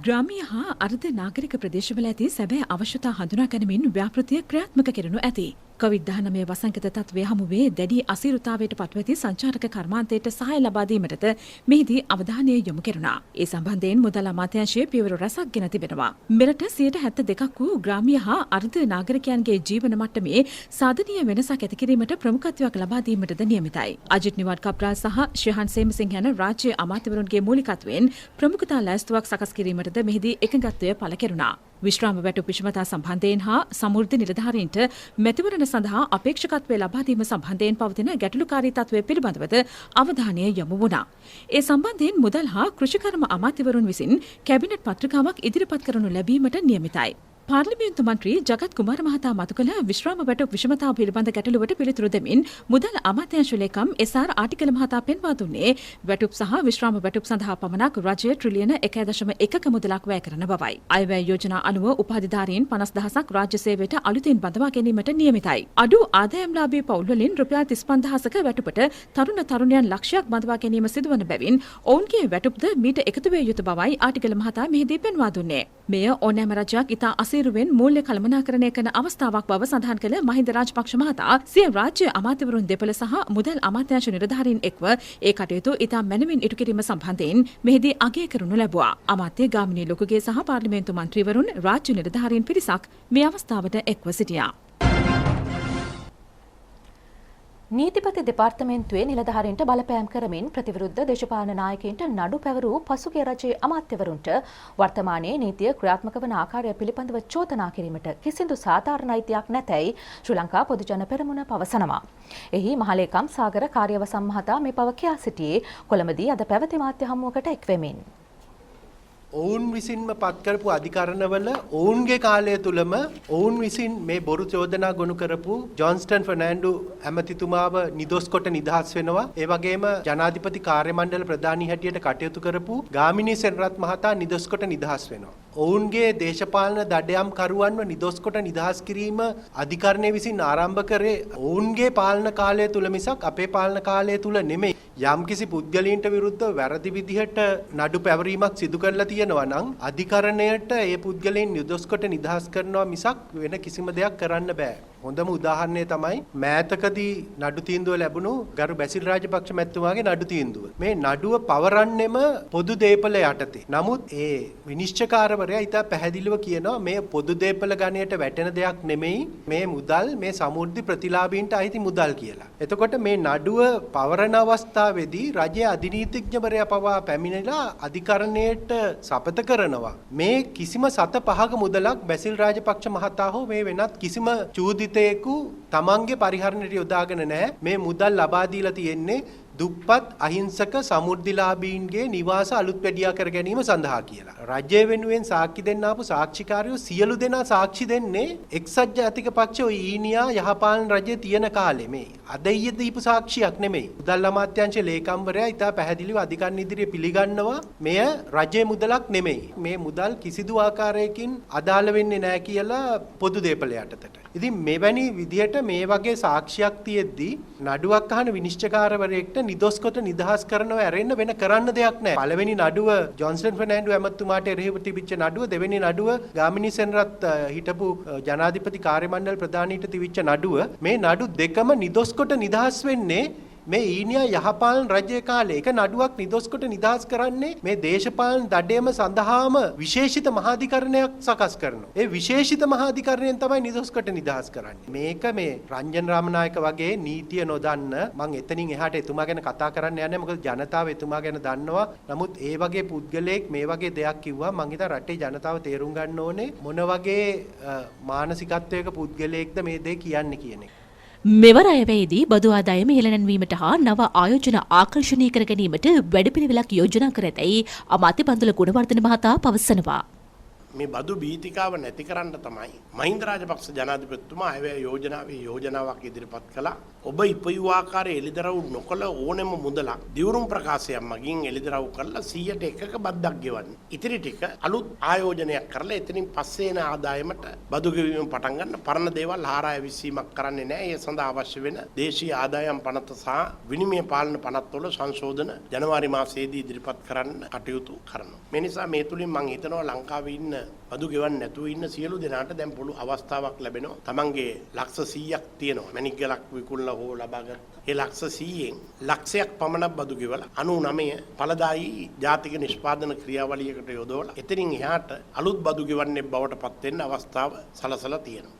Speaker 9: ග්‍රාමීය හා අර්ධ නාගරික ප්‍රදේශවල ඇති සැබෑ අවශ්‍යතා හඳුනා ගැනීමෙන් ව්‍යාපෘතිය ක්‍රියාත්මක කරනු ඇති. COVID-19 වසංගත තත්ත්වය හමුවේ දැඩි අසීරුතාවයට පත්ව ඇති සංචාරක කර්මාන්තයට සහාය ලබා දීමටද මෙහිදී අවධානය යොමු කෙරුණා. ඒ සම්බන්ධයෙන් මුදල් අමාත්‍යාංශයේ පියවර රැසක් ගෙන තිබෙනවා. මෙරට 72% වූ ග්‍රාමීය හා අර්ධ නාගරිකයන්ගේ ජීවන මට්ටමේ සාධනීය වෙනසක් ඇති කිරීමට ප්‍රමුඛත්වයක් ලබා දීමටද නියමිතයි. අජිත් නිවාඩ් කප්රාල් සහ ශ්‍රේහන් සේමසිංහ යන රාජ්‍ය අමාත්‍යවරුන්ගේ මූලිකත්වයෙන් ප්‍රමුඛතා ලෑස්තුවක් සකස් කිරීමටද මෙහිදී එකඟත්වය පළ කෙරුණා. විශ්‍රාම වැටුප් විෂමතා සම්බන්ධයෙන් හා සමෘද්ධ නිලධාරීන්ට මැතිවරණ සඳහා අපේක්ෂකත්වය ලබා දීම සම්බන්ධයෙන් පවතින ගැටලුකාරී තත්ත්වය පිළිබඳවද අවධානය යොමු වුණා. ඒ සම්බන්ධයෙන් මුදල් හා කෘෂිකර්ම අමාත්‍යවරුන් විසින් කැබිනට් පත්‍රිකාවක් ඉදිරිපත් කරනු ලැබීමට නියමිතයි. පාර්ලිමේන්තු මන්ත්‍රී ජගත් කුමාර මහතා මතු කළ විශ්‍රාම වැටුප් විෂමතාව පිළිබඳ ගැටලුවට පිළිතුරු දෙමින් මුදල් අමාත්‍යාංශ ලේකම් එස්.ආර්. ආටිකල මහතා පෙන්වා දුන්නේ වැටුප් සහ විශ්‍රාම වැටුප් සඳහා පමණක් රජය ට්‍රිලියන 1.1ක මුදලක් වැය කරන බවයි. අයවැය යෝජනා අනුව උපාධිධාරීන් 50,000ක් රාජ්‍ය සේවයට අලුතින් බඳවා ගැනීමට නියමිතයි. අඩු ආදායම්ලාභී පවුල්වලින් රුපියල් 35,000ක වැටුපට තරුණ තරුණියන් ලක්ෂයක් බඳවා ගැනීම සිදුවන බැවින් ඔවුන්ගේ වැටුප්ද මීට එකතු විය යුතු බවයි ආටිකල මහතා මෙහිදී පෙන්වා දුන්නේ. මෙය ඕනෑම රජයක් ඉතා අසීරුවෙන් මූල්‍ය කළමනාකරණය කරන අවස්ථාවක් බව සඳහන් කළ මහින්ද රාජපක්ෂ මහතා සිය රාජ්‍ය අමාත්‍යවරුන් දෙපළ සහ මුදල් අමාත්‍යාංශ නිලධාරීන් එක්ව ඒ කටයුතු ඉතා මැනවින් ඉටු කිරීම සම්බන්ධයෙන් මෙහිදී අගය කරනු ලැබුවා. අමාත්‍ය ගාමිණී ලොකුගේ සහ පාර්ලිමේන්තු මන්ත්‍රීවරුන් රාජ්‍ය නිලධාරීන් පිරිසක් මේ අවස්ථාවට එක්ව සිටියා.
Speaker 2: නීතිපති දෙපාර්තමේන්තුවේ නිලධාරීන්ට බලපෑම් කරමින් ප්‍රතිවිරුද්ධ දේශපාලන නායකයින්ට නඩු පැවරූ පසුගිය රජයේ අමාත්‍යවරුන්ට වර්තමානයේ නීතිය ක්‍රියාත්මක වන ආකාරය පිළිබඳව චෝදනා කිරීමට කිසිදු සාධාරණ අයිතියක් නැතැයි ශ්‍රී ලංකා පොදුජන පෙරමුණ පවසනවා. එහි මහලේකම් සාගර කාර්යවසම් මහතා මේ බව කියා සිටියේ කොළඹදී අද පැවති මාධ්‍ය හමුවකට එක්වෙමින්.
Speaker 8: ඔවුන් විසින්ම පත් කරපු අධිකරණවල ඔවුන්ගේ කාලය තුලම ඔවුන් විසින් මේ බොරු චෝදනා ගොනු කරපු ජොන්ස්ටන් ෆර්නෑන්ඩෝ ඇමතිතුමාව නිදොස් කොට නිදහස් වෙනවා. ඒ වගේම ජනාධිපති කාර්ය මණ්ඩල ප්‍රධානී හැටියට කටයුතු කරපු ගාමිණී සෙනරත් මහතා නිදොස් කොට නිදහස් වෙනවා. ඔවුන්ගේ දේශපාලන දඩයම් කරුවන්ව නිදොස් කොට නිදහස් කිරීම අධිකරණය විසින් ආරම්භ කරේ ඔවුන්ගේ පාලන කාලය තුල මිසක් අපේ පාලන කාලය තුල නෙමෙයි. යම්කිසි පුද්ගලයන්ට විරුද්ධව වැරදි විදිහට නඩු පැවරීමක් සිදු කරලා තියෙනවා නම් අධිකරණයට ඒ පුද්ගලයන් නිදොස් කොට නිදහස් කරනවා මිසක් වෙන කිසිම දෙයක් කරන්න බෑ. හොඳම උදාහරණය තමයි මෑතකදී නඩු තීන්දුව ලැබුණු ගරු බැසිල් රාජපක්ෂ මැතිතුමාගේ නඩු තීන්දුව. මේ නඩුව පවරන්නෙම පොදු දේපල යටතේ. නමුත් ඒ විනිශ්චයකාරවරයා ඉතා පැහැදිලිව කියනවා මේ පොදු දේපල ගණයට වැටෙන දෙයක් නෙමෙයි මේ මුදල් මේ සමෘද්ධි ප්‍රතිලාභීන්ට අයිති මුදල් කියලා. එතකොට මේ නඩුව පවරන අවස්ථාවේදී රජයේ අධිනීතිඥවරයා පවා පැමිණිලා අධිකරණයට සපත කරනවා. මේ කිසිම 7-5ක මුදලක් බැසිල් රාජපක්ෂ මහතා හෝ මේ වෙනත් කිසිම චූදිතයෙකු තමන්ගේ පරිහරණයට යොදාගෙන නැහැ. මේ මුදල් ලබා දීලා තියෙන්නේ දුප්පත් අහිංසක සමෘද්ධිලාභීන්ගේ නිවාස අලුත් වැඩියා කර ගැනීම සඳහා කියලා. රජය වෙනුවෙන් සාක්ෂි දෙන්න ආපු සාක්ෂිකාරයෝ සියලු දෙනා සාක්ෂි දෙන්නේ එක්සත් ජාතික පක්ෂ ඔය ඊනියා යහපාලන රජයේ තියෙන කාලේ මේ. අද ඊයේ දීපු සාක්ෂියක් නෙමෙයි. මුදල් අමාත්‍යාංශයේ ලේකම්වරයා ඉතා පැහැදිලිව අධිකරණ ඉදිරියේ පිළිගන්නවා මෙය රජයේ මුදලක් නෙමෙයි. මේ මුදල් කිසිදු ආකාරයකින් අදාළ වෙන්නේ නැහැ කියලා පොදු දේපල යටතට. ඉතින් මෙවැනි විදිහට මේ වගේ සාක්ෂියක් තියෙද්දී නඩුවක් අහන විනිශ්චයකාරවරයෙක්ට නිදොස්කොට නිදහස් කරනව ඇරෙන්න වෙන කරන්න දෙයක් නැහැ. පළවෙනි නඩුව ජොන්සන් ෆර්නෑන්ඩෝ ඇමතුමාට එරෙහිව තිබිච්ච නඩුව, දෙවෙනි නඩුව ගාමිණී සෙනරත් හිටපු ජනාධිපති කාර්ය මණ්ඩල ප්‍රධානීට තිබිච්ච නඩුව. මේ නඩු දෙකම නිදොස්කොට නිදහස් වෙන්නේ මේ ඊනියා යහපාලන රජයේ කාලේ. එක නඩුවක් නිදොස්කොට නිදහස් කරන්නේ මේ දේශපාලන දඩයම සඳහාම විශේෂිත මහාධිකරණයක් සකස් කරනවා. ඒ විශේෂිත මහාධිකරණයෙන් තමයි නිදොස්කොට නිදහස් කරන්නේ. මේක මේ රංජන් රාමනායක වගේ නීතිය නොදන්න මං එතනින් එහාට එතුමා ගැන කතා කරන්න යන්නේ. මොකද ජනතාව එතුමා ගැන දන්නවා. නමුත් ඒ වගේ පුද්ගලයෙක් මේ වගේ දෙයක් කිව්වා මං හිතා රටේ ජනතාව තේරුම් ගන්න ඕනේ මොන වගේ මානසිකත්වයක පුද්ගලයෙක්ද මේ දේ කියන්නේ කියන එක.
Speaker 10: මෙවර අයවැයේදී බදු ආදායම ඉහළ නැන්වීමට හා නව ආයෝජන ආකර්ෂණීය කර ගැනීමට වැඩපිළිවෙලක් යෝජනා කර ඇතැයි අමාත්‍ය පන්දුල ගුණවර්ධන මහතා පවසනවා.
Speaker 18: මේ බදු බීතිකාව නැති කරන්න තමයි මහින්ද රාජපක්ෂ ජනාධිපතිතුමා අයවැය යෝජනාවේ යෝජනාවක් ඉදිරිපත් කළා. ඔබ ඉපයූ ආකාරයේ එළිදරව් නොකළ ඕනෙම මුදලක් දිවුරුම් ප්‍රකාශයක් මගින් එළිදරව් කරලා 100%ක බද්දක් ගෙවන්න. ඉතිරි ටික අලුත් ආයෝජනයක් කරලා එතනින් පස්සේ එන ආදායමට බදු ගෙවීම පටන් ගන්න. පරණ දේවල් හාරාය විසීමක් කරන්නේ නැහැ. ඒ සඳහා අවශ්‍ය වෙන දේශීය ආදායම් පනත සහ විනිමය පාලන පනත්වල සංශෝධන ජනවාරි මාසයේදී ඉදිරිපත් කරන්න කටයුතු කරනවා. මේ නිසා මේ තුලින් මම හිතනවා ලංකාවේ ඉන්න බදු ගෙවන්නේ නැතුව ඉන්න සියලු දෙනාට දැන් පුළු අවස්ථාවක් ලැබෙනවා. තමන්ගේ ලක්ෂ 100ක් තියෙනවා. මැණික් ගලක් විකුණලා හෝ ලබාගත් ඒ ලක්ෂ 100න් ලක්ෂයක් පමණක් බදු ගෙවලා 99 ඵලදායී ජාතික නිෂ්පාදන ක්‍රියාවලියකට යොදවලා එතනින් එහාට අලුත් බදු ගෙවන්නේ බවට පත් වෙන්න අවස්ථාව සලසලා තියෙනවා.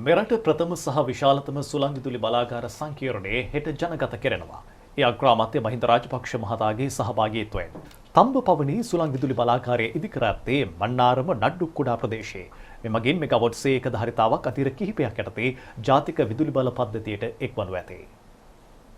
Speaker 4: මෙරට ප්‍රථම සහ විශාලතම සුළං විදුලි බලාගාර සංකීර්ණයේ හෙට ජනගත කෙරෙනවා. ඒ අග්‍රාමාත්‍ය මහින්ද රාජපක්ෂ මහතාගේ සහභාගීත්වයෙන් තම්බපවණි සුළං විදුලි බලාගාරය ඉදිකර ඇත්තේ මන්නාරම නඩ්ඩු කුඩා ප්‍රදේශයේ. මෙමගින් මෙගාවොට් 1 ධාරිතාවක් අතිර කිහිපයක් යටතේ ජාතික විදුලි බල පද්ධතියට එක්වනු ඇතේ.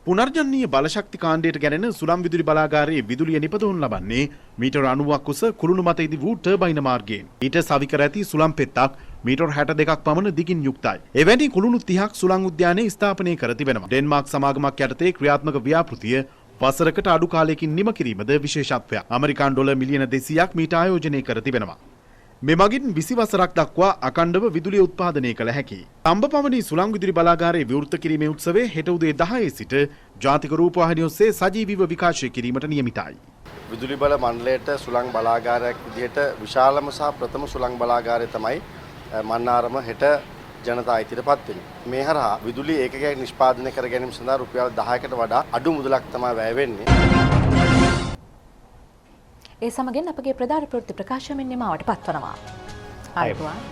Speaker 5: පුනර්ජනනීය බලශක්ති කාණ්ඩයට ගැනෙන සුළං විදුලි බලාගාරයේ විදුලිය නිපදවනු ලබන්නේ මීටර 90ක් උස කුළුණු මත ඉදි වූ ටර්බයින මාර්ගයෙන්. ඊට සවිකර ඇති සුළං පෙත්තක් මීටර් 62ක් පමණ දිගින් යුක්තයි. එවැනි කුළුණු 30ක් සුළං උද්‍යානයේ ස්ථාපනය කර තිබෙනවා. ඩෙන්මාර්ක් සමාගමක් යටතේ ක්‍රියාත්මක ව්‍යාපෘතිය වසරකට අඩු කාලයකින් නිම කිරීමද විශේෂත්වයක්. ඇමරිකානු ඩොලර් මිලියන 200ක් මීට ආයෝජනය කර තිබෙනවා. මෙමගින් 20 වසරක් දක්වා අකණ්ඩව විදුලිය උත්පාදනය කළ හැකියි. තම්බපවණි සුළං විදුලි බලාගාරයේ විවෘත කිරීමේ උත්සවය හෙට උදේ 10 සිට ජාතික රූපවාහිනිය ඔස්සේ සජීවීව විකාශය කිරීමට නියමිතයි.
Speaker 11: විදුලි බල මණ්ඩලයට සුළං බලාගාරයක් විදිහට විශාලම සහ ප්‍රථම සුළං බලාගාරය තමයි මන්නාරම හෙට ජනතා ඉදිරිපත් වෙන්නේ. මේ හරහා විදුලි ඒකකයක් නිෂ්පාදනය කර ගැනීම සඳහා රුපියල් 10කට වඩා අඩු මුදලක් තමයි වැය වෙන්නේ.
Speaker 2: ඒ සමගින් අපගේ ප්‍රධාන ප්‍රවෘත්ති ප්‍රකාශනයෙන් නිමාවට පත්වනවා. ආයුබෝවන්.